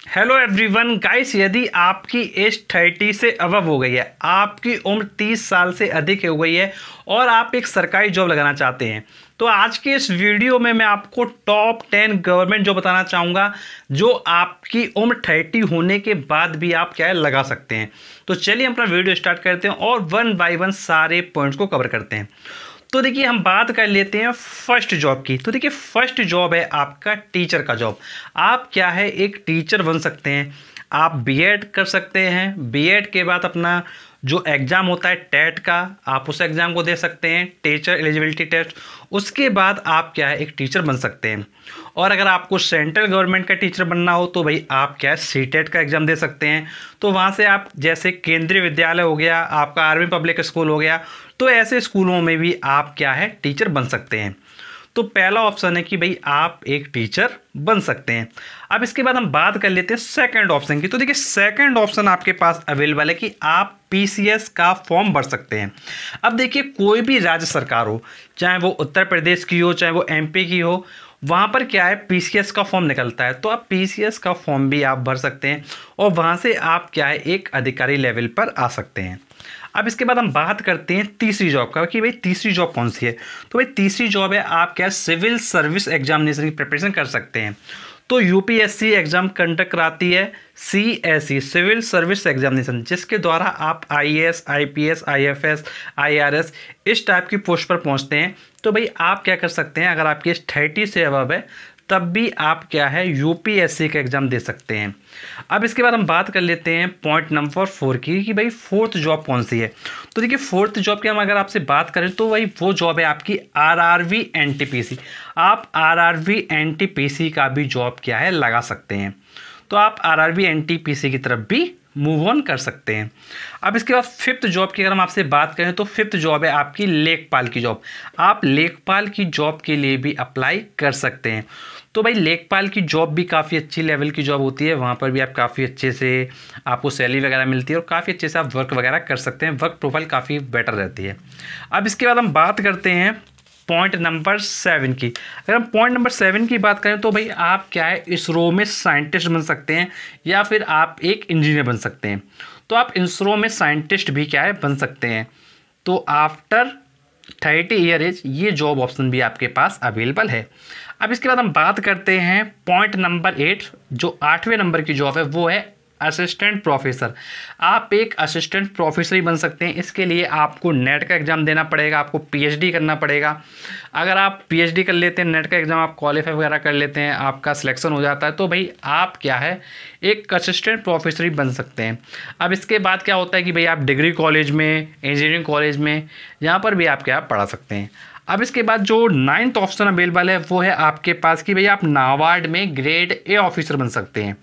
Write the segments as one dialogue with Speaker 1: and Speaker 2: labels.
Speaker 1: Hello everyone guys, यदि आपकी as 30 से अबव हो गई है, आपकी उम्र 30 साल से अधिक हो गई है और आप एक सरकारी जॉब लगाना चाहते हैं, तो आज के इस वीडियो में मैं आपको टॉप 10 गवर्नमेंट जॉब बताना चाहूँगा जो आपकी उम्र 30 होने के बाद भी आप क्या है लगा सकते हैं। तो चलिए अपना वीडियो स्टार्ट करते हैं और वन बाय वन सारे पॉइंट्स को कवर करते हैं। तो देखिए हम बात कर लेते हैं फर्स्ट जॉब की। तो देखिए फर्स्ट जॉब है आपका टीचर का जॉब। आप क्या है एक टीचर बन सकते हैं। आप बीएड कर सकते हैं, बीएड के बाद अपना जो एग्ज़ाम होता है टेट का, आप उस एग्ज़ाम को दे सकते हैं, टीचर एलिजिबिलिटी टेस्ट। उसके बाद आप क्या है एक टीचर बन सकते हैं। और अगर आपको सेंट्रल गवर्नमेंट का टीचर बनना हो तो भाई आप क्या है सीटेट का एग्ज़ाम दे सकते हैं। तो वहाँ से आप जैसे केंद्रीय विद्यालय हो गया, आपका आर्मी पब्लिक स्कूल हो गया, तो ऐसे स्कूलों में भी आप क्या है टीचर बन सकते हैं। तो पहला ऑप्शन है कि भाई आप एक टीचर बन सकते हैं। अब इसके बाद हम बात कर लेते हैं सेकंड ऑप्शन की। तो देखिए सेकंड ऑप्शन आपके पास अवेलेबल है कि आप पीसीएस का फॉर्म भर सकते हैं। अब देखिए कोई भी राज्य सरकार हो, चाहे वो उत्तर प्रदेश की हो, चाहे वो एमपी की हो, वहाँ पर क्या है पीसीएस का फॉर्म निकलता है। तो आप पीसीएस का फॉर्म भी आप भर सकते हैं और वहाँ से आप क्या है एक अधिकारी लेवल पर आ सकते हैं। अब इसके बाद हम बात करते हैं तीसरी जॉब का कि भाई तीसरी जॉब कौन सी है। तो भाई तीसरी जॉब है आप क्या सिविल सर्विस एग्जामिनेशन की प्रिपरेशन कर सकते हैं। तो यूपीएससी एग्जाम कंडक्ट कराती है सीएसई सिविल सर्विस एग्जामिनेशन, जिसके द्वारा आप आईएएस, आईपीएस, आईएफएस, आईआरएस इस टाइप की पोस्ट पर पहुंचते हैं। तो भाई आप क्या कर सकते हैं, अगर आपकी एज 30 से अबव है तब भी आप क्या है यूपीएससी का एग्ज़ाम दे सकते हैं। अब इसके बाद हम बात कर लेते हैं पॉइंट नंबर 4 की कि भाई फोर्थ जॉब कौन सी है। तो देखिए फोर्थ जॉब की हम अगर आपसे बात करें तो भाई वो जॉब है आपकी आरआरबी एनटीपीसी। आप आरआरबी एनटीपीसी का भी जॉब क्या है लगा सकते हैं। तो आप आरआरबी एनटीपीसी की तरफ भी मूव ऑन कर सकते हैं। अब इसके बाद फिफ्थ जॉब की अगर हम आपसे बात करें तो फिफ्थ जॉब है आपकी लेखपाल की जॉब। आप लेखपाल की जॉब के लिए भी अप्लाई कर सकते हैं। तो भाई लेखपाल की जॉब भी काफ़ी अच्छी लेवल की जॉब होती है, वहाँ पर भी आप काफ़ी अच्छे से आपको सैलरी वगैरह मिलती है और काफ़ी अच्छे से आप वर्क वगैरह कर सकते हैं, वर्क प्रोफाइल काफ़ी बेटर रहती है। अब इसके बाद हम बात करते हैं पॉइंट नंबर 7 की। अगर हम पॉइंट नंबर 7 की बात करें तो भाई आप क्या है इसरो में साइंटिस्ट बन सकते हैं या फिर आप एक इंजीनियर बन सकते हैं। तो आप इसरो में साइंटिस्ट भी क्या है बन सकते हैं। तो आफ्टर 30 ईयर एज ये जॉब ऑप्शन भी आपके पास अवेलेबल है। अब इसके बाद हम बात करते हैं पॉइंट नंबर 8, जो 8वें नंबर की जॉब है वो है असिस्टेंट प्रोफेसर। आप एक असिस्टेंट प्रोफेसर ही बन सकते हैं। इसके लिए आपको नेट का एग्ज़ाम देना पड़ेगा, आपको पीएचडी करना पड़ेगा। अगर आप पीएचडी कर लेते हैं, नेट का एग्ज़ाम आप क्वालिफाई वगैरह कर लेते हैं, आपका सिलेक्शन हो जाता है, तो भाई आप क्या है एक असिस्टेंट प्रोफेसर ही बन सकते हैं। अब इसके बाद क्या होता है कि भाई आप डिग्री कॉलेज में, इंजीनियरिंग कॉलेज में, यहाँ पर भी आप क्या पढ़ा सकते हैं। अब इसके बाद जो 9th ऑप्शन अवेलेबल है वो है आपके पास कि भाई आप नाबार्ड में ग्रेड ए ऑफिसर बन सकते हैं।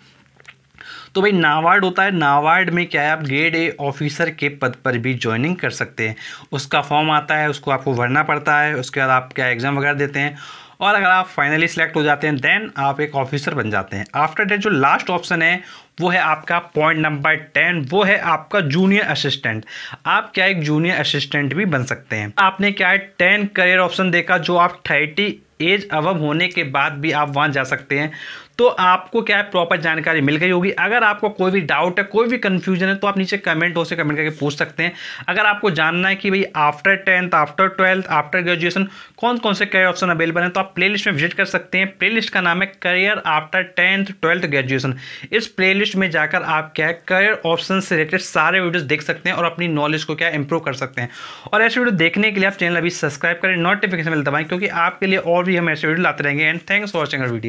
Speaker 1: तो भाई नाबार्ड होता है, नाबार्ड में क्या है आप ग्रेड ए ऑफिसर के पद पर भी ज्वाइनिंग कर सकते हैं। उसका फॉर्म आता है, उसको आपको भरना पड़ता है, उसके बाद आप क्या एग्ज़ाम वगैरह देते हैं और अगर आप फाइनली सिलेक्ट हो जाते हैं देन आप एक ऑफिसर बन जाते हैं। आफ्टर दैट जो लास्ट ऑप्शन है वो है आपका पॉइंट नंबर 10, वो है आपका जूनियर असिस्टेंट। आप क्या एक जूनियर असिस्टेंट भी बन सकते हैं। आपने क्या है 10 करियर ऑप्शन देखा, जो आप 30 एज अबव होने के बाद भी आप वहाँ जा सकते हैं। तो आपको क्या है प्रॉपर जानकारी मिल गई होगी। अगर आपको कोई भी डाउट है, कोई भी कंफ्यूजन है, तो आप नीचे कमेंट हो से कमेंट करके पूछ सकते हैं। अगर आपको जानना है कि भाई after 10th, after 12th, after graduation कौन कौन से करियर ऑप्शन अवेलेबल हैं, तो आप प्लेलिस्ट में विजिट कर सकते हैं। प्लेलिस्ट का नाम है career after 10th, 12th graduation. इस प्लेलिस्ट में जाकर आप क्या है करियर ऑप्शन से रिलेटेड सारे वीडियोस देख सकते हैं और अपनी नॉलेज को क्या इंप्रूव कर सकते हैं। और ऐसे वीडियो देखने के लिए आप चैनल अभी सब्सक्राइब करें, नोटिफिकेशन बेल दबाएं, क्योंकि आपके लिए और भी हम ऐसे वीडियो लाते रहेंगे। And thanks for watching our video.